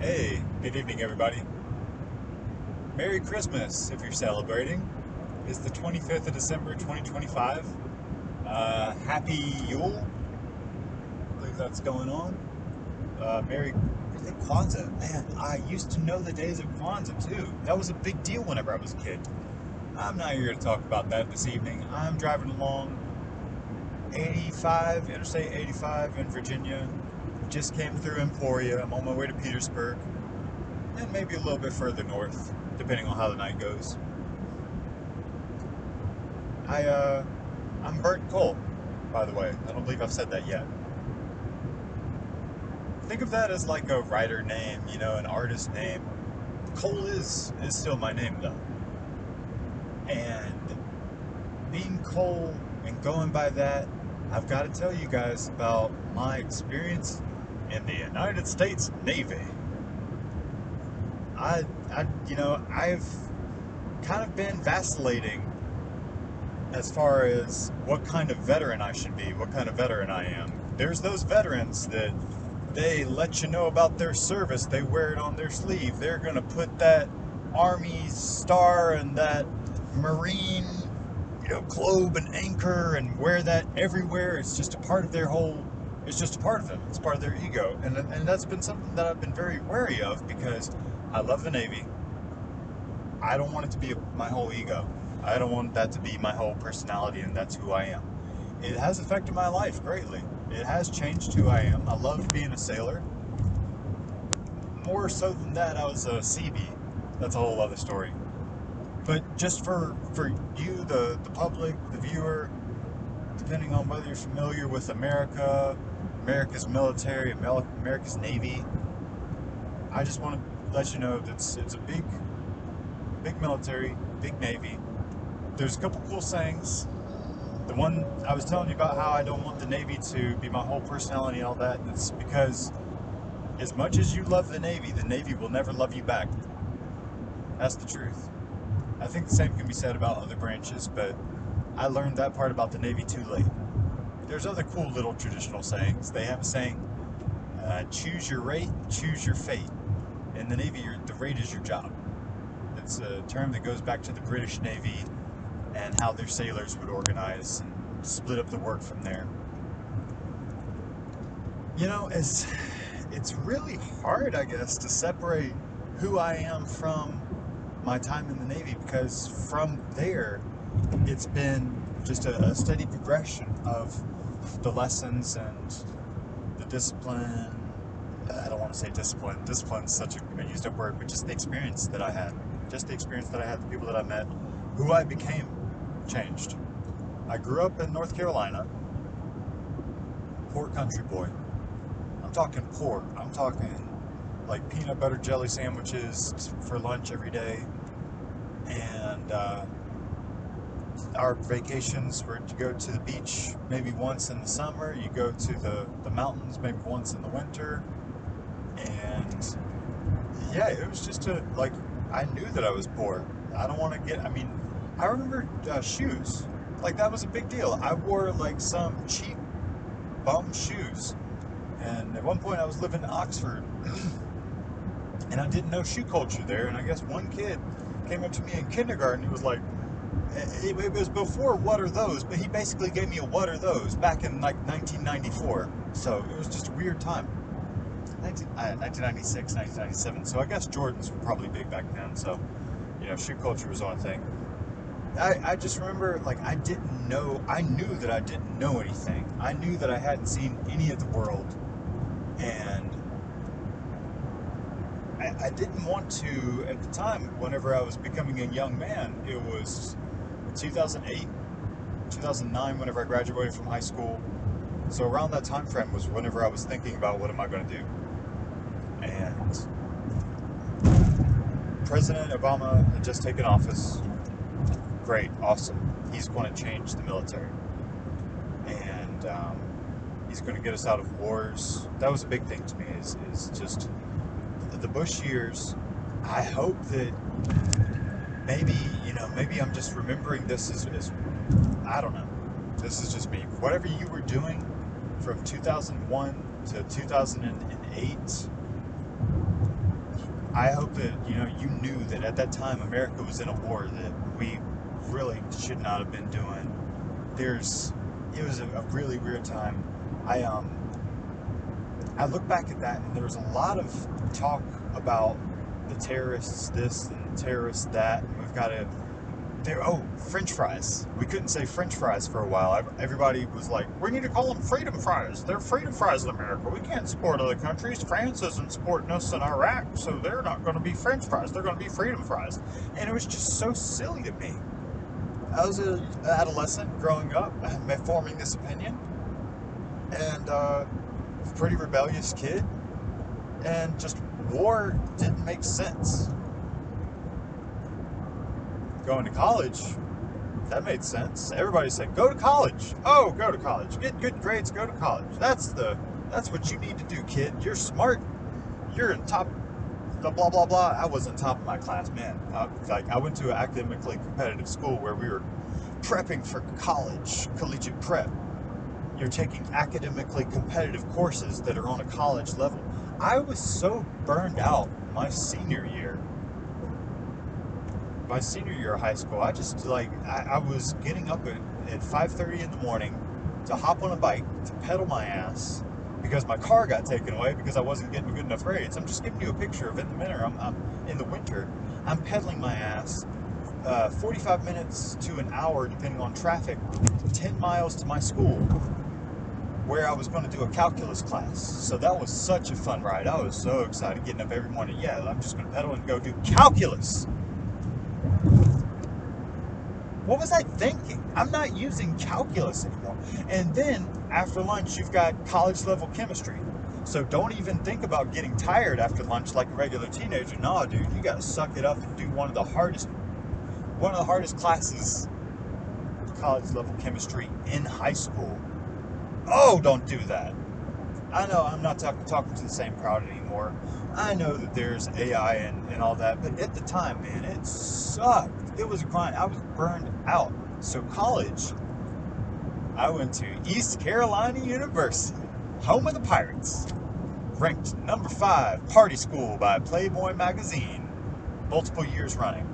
Hey, good evening, everybody. Merry Christmas if you're celebrating. It's the 25th of December, 2025. Happy Yule. I believe that's going on. I think Kwanzaa. Man, I used to know the days of Kwanzaa too. That was a big deal whenever I was a kid. I'm not here to talk about that this evening. I'm driving along 85, Interstate 85 in Virginia. Just came through Emporia. I'm on my way to Petersburg. And maybe a little bit further north, depending on how the night goes. I'm BurntCole, by the way. I don't believe I've said that yet. Think of that as like a writer name, an artist name. Cole is still my name though. And being Cole and going by that, I've got to tell you guys about my experience in the United States Navy. I've kind of been vacillating as far as what kind of veteran I should be, what kind of veteran I am. There's those veterans that they let you know about their service, they wear it on their sleeve. They're going to put that Army star and that Marine, globe and anchor and wear that everywhere. It's just a part of their whole, it's just a part of them. It's part of their ego. And that's been something that I've been very wary of because I love the Navy. I don't want it to be my whole ego. I don't want that to be my whole personality, and that's who I am. It has affected my life greatly. It has changed who I am. I loved being a sailor. More so than that, I was a Seabee. That's a whole other story. But just for you, the public, the viewer, depending on whether you're familiar with America's military, America's Navy, I just want to let you know that it's a big military, big Navy. There's a couple cool sayings. The one I was telling you about how I don't want the Navy to be my whole personality and all that, it's because as much as you love the Navy will never love you back. That's the truth. I think the same can be said about other branches, but I learned that part about the Navy too late. There's other cool little traditional sayings. They have a saying, choose your rate, choose your fate. In the Navy, the rate is your job. It's a term that goes back to the British Navy and how their sailors would organize and split up the work from there. It's really hard, I guess, to separate who I am from my time in the Navy, because from there, it's been just a steady progression of the lessons and the discipline. I don't want to say discipline. Discipline's such a used up word, but just the experience that I had. Just the experience that I had, the people that I met, who I became, changed. I grew up in North Carolina. Poor country boy. I'm talking poor. I'm talking like peanut butter jelly sandwiches for lunch every day. And our vacations were to go to the beach maybe once in the summer. You go to the mountains maybe once in the winter. And yeah, it was just I knew that I was poor. I don't want to I remember shoes. Like, that was a big deal. I wore like some cheap bum shoes. And at one point I was living in Oxford and I didn't know shoe culture there. And I guess one kid came up to me in kindergarten. He was like, it was before what are those, but he basically gave me a what are those back in like 1994. So it was just a weird time. 1996, 1997. So I guess Jordans were probably big back then. So, shoe culture was on a thing. I just remember, I knew that I didn't know anything. I knew that I hadn't seen any of the world. And I didn't want to, at the time, whenever I was becoming a young man, it was 2008, 2009, whenever I graduated from high school. So around that time frame was whenever I was thinking about what am I going to do. And President Obama had just taken office. Great, awesome. He's going to change the military. And he's going to get us out of wars. That was a big thing to me, is just the Bush years. I hope that maybe I'm just remembering this as I don't know. This is just me. Whatever you were doing from 2001 to 2008, I hope that you knew that at that time America was in a war that we really should not have been doing. It was a really weird time. I I look back at that, and there was a lot of talk about the terrorists this and the terrorists that, and we've got to. French fries. We couldn't say French fries for a while. Everybody was like, we need to call them freedom fries. They're freedom fries in America. We can't support other countries. France isn't supporting us in Iraq, so they're not going to be French fries. They're going to be freedom fries. And it was just so silly to me. I was an adolescent growing up, forming this opinion, and a pretty rebellious kid, and just war didn't make sense. Going to college, that made sense. Everybody said, go to college. Oh, go to college. Get good grades, go to college. That's what you need to do, kid. You're smart. You're in top, the blah, blah, blah. I wasn't top of my class, man. I went to an academically competitive school where we were prepping for college, collegiate prep. You're taking academically competitive courses that are on a college level. I was so burned out my senior year of high school. I was getting up at 5:30 in the morning to hop on a bike, to pedal my ass, because my car got taken away because I wasn't getting good enough grades. I'm just giving you a picture of in the winter, I'm pedaling my ass 45 minutes to an hour, depending on traffic, 10 miles to my school, where I was going to do a calculus class. So that was such a fun ride. I was so excited getting up every morning. Yeah, I'm just going to pedal and go do calculus. What was I thinking? I'm not using calculus anymore. And then after lunch, you've got college level chemistry. So don't even think about getting tired after lunch like a regular teenager. No, dude, you got to suck it up and do one of the hardest classes, college level chemistry in high school. Oh, don't do that. I know I'm not talking to the same crowd anymore. I know that there's AI and all that, but at the time, man, it sucked. It was a grind. I was burned out. So college, I went to East Carolina University, home of the Pirates, ranked number 5 party school by Playboy magazine, multiple years running.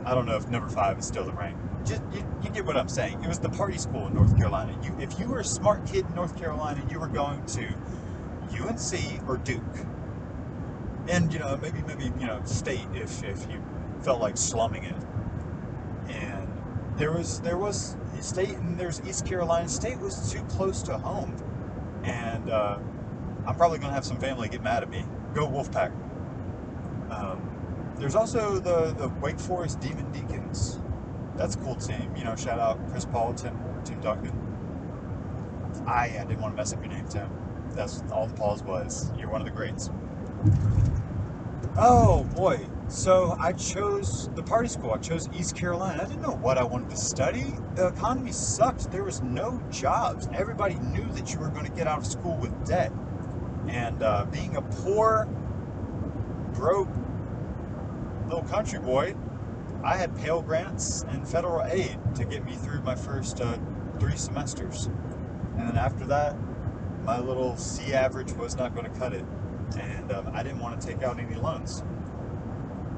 I don't know if number 5 is still the rank. Just you get what I'm saying. It was the party school in North Carolina. If you were a smart kid in North Carolina, you were going to UNC or Duke, and maybe State if you felt like slumming it. And there was State, and there's East Carolina. State was too close to home, and I'm probably gonna have some family get mad at me. Go Wolfpack. There's also the Wake Forest Demon Deacons. That's a cool team. Shout out Chris Paul, Tim Duncan. I didn't want to mess up your name, Tim. That's all the Pauls was. You're one of the greats. Oh boy. So I chose the party school. I chose East Carolina. I didn't know what I wanted to study. The economy sucked. There was no jobs. Everybody knew that you were going to get out of school with debt. And being a poor, broke little country boy, I had Pell Grants and federal aid to get me through my first 3 semesters. And then after that, my little C average was not going to cut it. And I didn't want to take out any loans.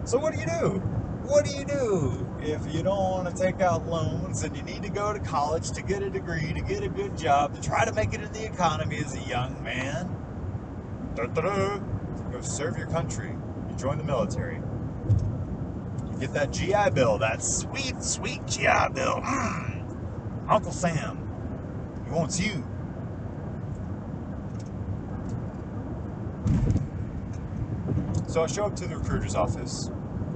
So what do you do? What do you do if you don't want to take out loans and you need to go to college to get a degree, to get a good job, to try to make it in the economy as a young man? Da-da-da. Go serve your country. You join the military. Get that GI Bill, that sweet, sweet GI Bill. Uncle Sam, he wants you. So I show up to the recruiter's office.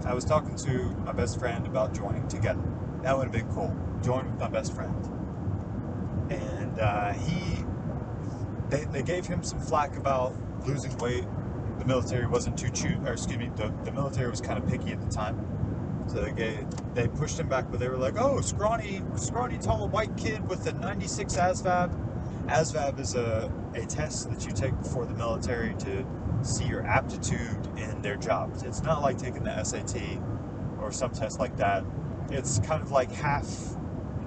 I was talking to my best friend about joining together. That would have been cool. Join with my best friend. And they gave him some flack about losing weight. The military wasn't the military was kind of picky at the time. So they pushed him back, but they were like, oh, scrawny, tall white kid with a 96 ASVAB. ASVAB is a test that you take before the military to see your aptitude in their jobs. It's not like taking the SAT or some test like that. It's kind of like half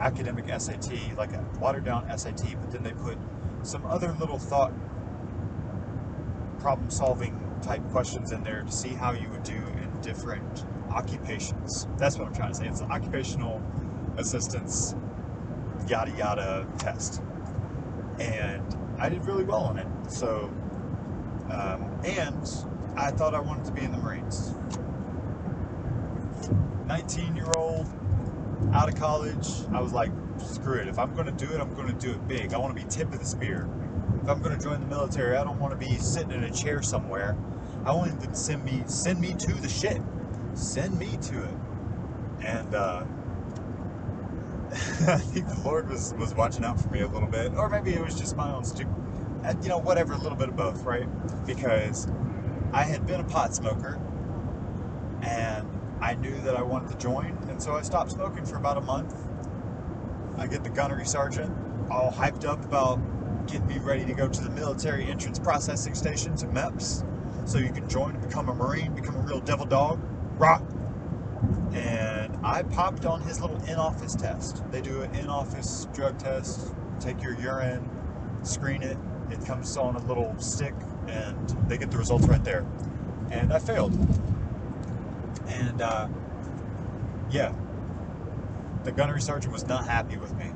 academic SAT, like a watered down SAT, but then they put some other little thought problem solving type questions in there to see how you would do in different occupations. That's what I'm trying to say. It's an occupational assistance yada yada test, and I did really well on it. So, and I thought I wanted to be in the Marines. 19-year-old, out of college, I was like, screw it. If I'm going to do it, I'm going to do it big. I want to be tip of the spear. If I'm going to join the military, I don't want to be sitting in a chair somewhere. I want him to send me to the shit. Send me to it. And I think the Lord was watching out for me a little bit, or maybe it was just my own stupid, whatever, a little bit of both, right? Because I had been a pot smoker, and I knew that I wanted to join, and so I stopped smoking for about a month. I get the gunnery sergeant all hyped up about getting me ready to go to the military entrance processing stations and MEPS, so you can join and become a Marine, become a real devil dog, rock. And I popped on his little in-office test. They do an in-office drug test, take your urine, screen it, it comes on a little stick, and they get the results right there. And I failed. And yeah, the gunnery sergeant was not happy with me.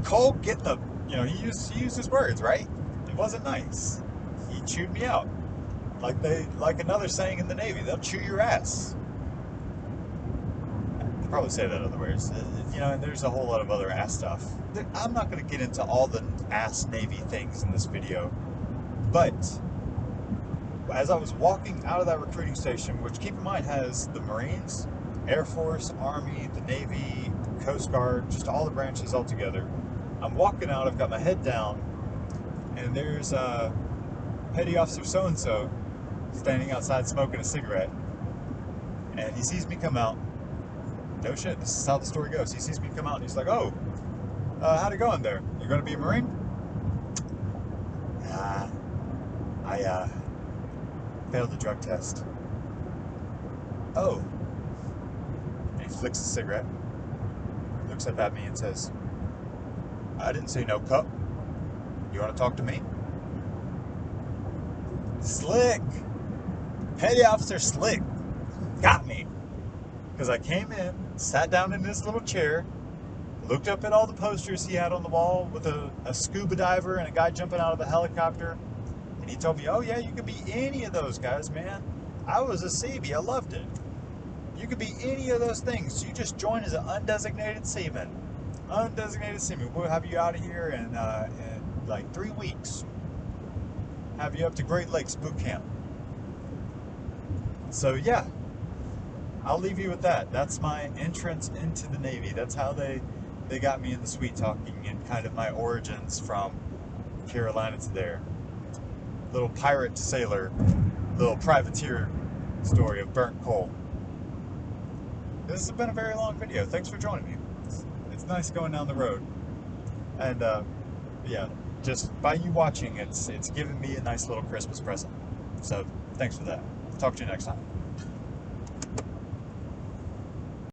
Cole, get the, he used his words, right? It wasn't nice. He chewed me out. Like another saying in the Navy, they'll chew your ass. They probably say that other words. And there's a whole lot of other ass stuff. I'm not going to get into all the ass Navy things in this video, but as I was walking out of that recruiting station, which keep in mind has the Marines, Air Force, Army, the Navy, Coast Guard, just all the branches all together. I'm walking out, I've got my head down, and there's Petty Officer so-and-so standing outside smoking a cigarette. And he sees me come out. No shit, this is how the story goes. He sees me come out and he's like, oh, how'd it going there? You gonna be a Marine? I failed the drug test. Oh. And he flicks the cigarette, looks up at me and says, I didn't say no cup. You want to talk to me? Slick. Petty Officer Slick got me. Because I came in, sat down in this little chair, looked up at all the posters he had on the wall with a scuba diver and a guy jumping out of a helicopter. And he told me, oh yeah, you could be any of those guys, man. I was a Seabee. I loved it. You could be any of those things. You just join as an undesignated seaman. Undesignated seaman. We'll have you out of here in like 3 weeks. Have you up to Great Lakes boot camp. So yeah, I'll leave you with that. That's my entrance into the Navy. That's how they got me in the sweet talking, and kind of my origins from Carolina to there. Little pirate to sailor, little privateer story of burnt coal. This has been a very long video. Thanks for joining me. It's nice going down the road. And yeah, just by you watching, it's given me a nice little Christmas present. So thanks for that. Talk to you next time.